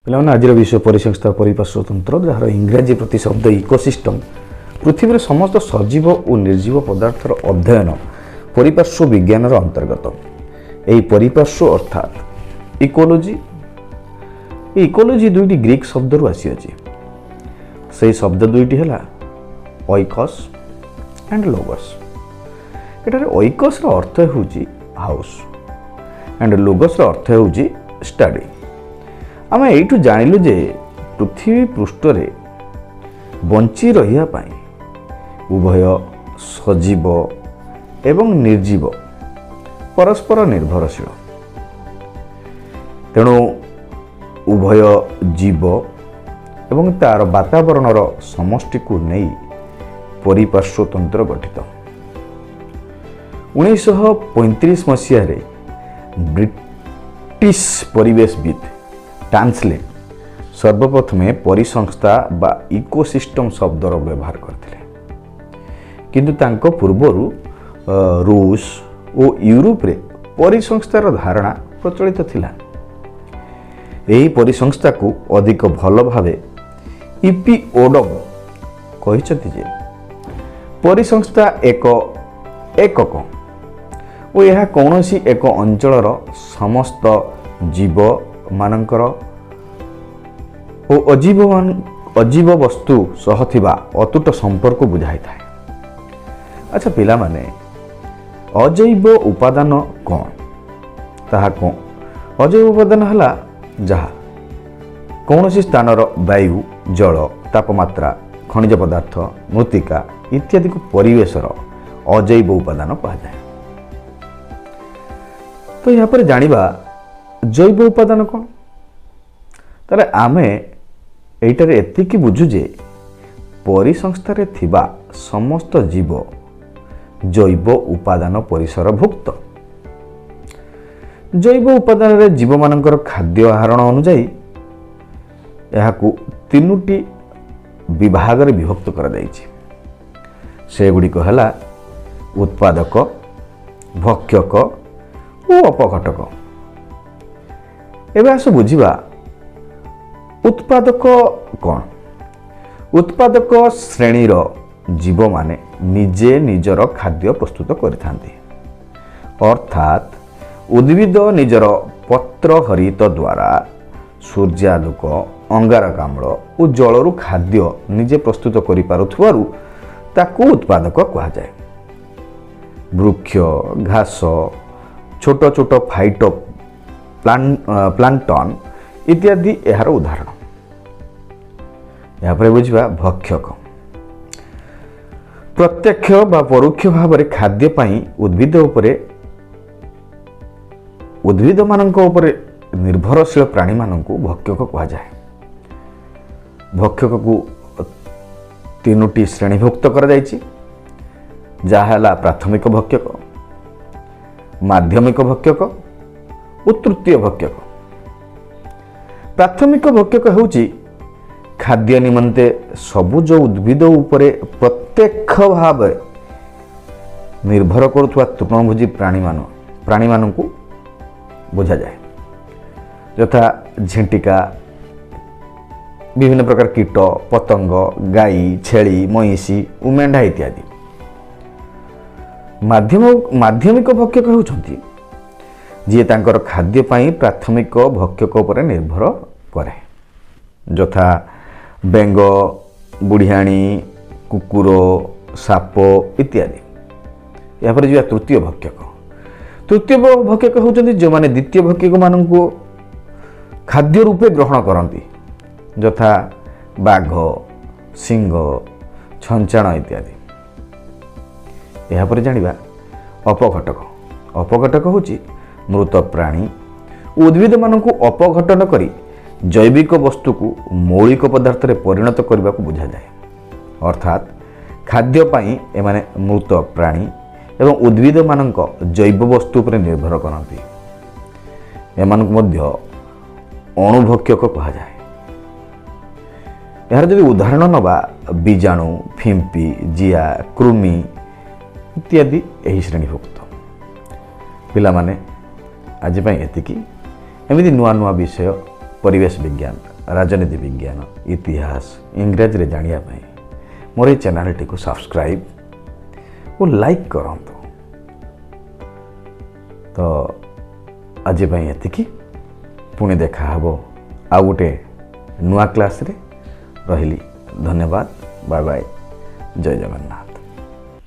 पिलाने आज विश्व परिसंस्था परिपार्श्व तंत्र जार इंग्राजी प्रति शब्द इकोसिस्टम पृथ्वी समस्त सजीव और निर्जीव पदार्थर अध्ययन परिपार्श्व विज्ञान अंतर्गत यही परिपार्श्व अर्थात इकोलोजी। इकोलोजी दुईटी ग्रीक शब्द रु आसी से शब्द दुईटी है ओइकस एंड लोगस। एटारे ओइकस अर्थ होउची हाउस एंड लोगस अर्थ होउची स्टडी। आम यू जानिलु जे पृथ्वी पृष्ठ रे बंची रहिया पाई उभय सजीव एवं निर्जीव परस्पर निर्भरशील। तेणु उभय जीव एवं तार वातावरणर समष्टि को नहीं परिपार्श्व तंत्र गठित। 1935 मसीह ब्रिटिश परिवेशविद टान्सले सर्वप्रथमे परिसंस्था बा इकोसिस्टम शब्दर व्यवहार करते, किंतु तांको पूर्वरु रूस और यूरोप रे परिसंस्थार धारणा प्रचलित थिला। एही परिसंस्था को अधिक भल भावे इपी ओडम कहिसथि जे परिसंस्था एक एकक और यह कौनसी एक अंचलर समस्त जीव मानकर और अजीव वस्तु सह थिबा अतुट संपर्क बुझाई थाए। अच्छा पिला माने अजैव उपादान कौन ताहा कौन? अजैव उपादान हला जहा कौनसी स्थानर वायु जल तापमात्रा खनिज पदार्थ मृत्तिका इत्यादि को परिवेशर अजैव उपादान कहा जाए। तो यहाँ पर जानिबा जैव उपादान कौन? तारे आमे एटार एतिकी बुझु जे परिसंस्थारे थिबा समस्त जीव जैव उपादान परिसर भुक्त। जैव उपादान रे जीव मानकर खाद्य आहरण अनुसार यहाकू तीनोटी विभाग रे विभक्त करा जायछि। से गुडिक हला उत्पादक, भक्षक और अपघटक। एबे आस बुझिबा उत्पादक कौन? उत्पादक श्रेणीर जीव माने निजे निजर खाद्य प्रस्तुत करिथांती, अर्थात उद्भिद निजर पत्र हरित द्वारा सूर्यालोक अंगारकाम्ल और जलरू खाद्य निजे प्रस्तुत करि पारुथवारु ताकू उत्पादक कहा जाए। वृक्ष घास छोट छोट फाइटो प्लांटन इत्यादि यार उदाहरण। यहाँ पर बुझा भक्षक प्रत्यक्ष बा परोक्ष भाव खाद्य पाई उद्भिद मानक निर्भरशील प्राणी मानक भक्षक कहा जाए। भक्षक को तीनोटी श्रेणीभुक्त करा जायछि, जहा प्राथमिक भक्षक, माध्यमिक भक्षक और तृतीय भक्षक। प्राथमिक भक्षक होउछि खाद्य निमंते सबुज उद्भिद उपरे प्रत्यक्ष भाव निर्भर करुवा तृणभोजी प्राणी मानक बुझा जाए, यथा झिंटिका, विभिन्न प्रकार कीट पतंग, गाई छेली महिषी और मेंढा इत्यादि। माध्यमिक भक्षक होउछंती जी तांकर खाद्य पाई प्राथमिक भक्षक पर निर्भर करे, यथा बेंग, बुढ़ियाणी, कुकुर, साप इत्यादि। यहाँ पर जो तृतीय भक्षक। तृतीय भक्षक होउछंती जो माने द्वितीय भक्षक मानक खाद्य रूपे ग्रहण करती, यथा बाघ, सिंह, छंचाण इत्यादि। यहाँ पर जानिबा अपघटक। अपघटक होउछि मृत प्राणी उद्भिद मानक अपघटन करी जैविक वस्तु को मौलिक पदार्थ रे परिणत करने को बुझा जाए, अर्थात खाद्य पाई एमाने मृत प्राणी एवं उद्भिद मानक जैव वस्तु पर निर्भर करती। एमानक मध्य अणुभक्षक कहा जाए। यार जदि उदाहरण नबा बीजाणु, फिंपी, जिया, कृमि इत्यादि यही श्रेणीभुक्त। पिला माने आज एतिकी एमती नुआ नुआ विषय परिवेश विज्ञान राजनीति विज्ञान इतिहास इंग्रजी रे जानिया पाई मोर ये चैनल टी को सब्सक्राइब और लाइक करंतु। तो आज एतिकी पुणी देखा हबो आ गोटे नुआ क्लास रे रहिली। धन्यवाद। Bye bye. जय जगन्नाथ।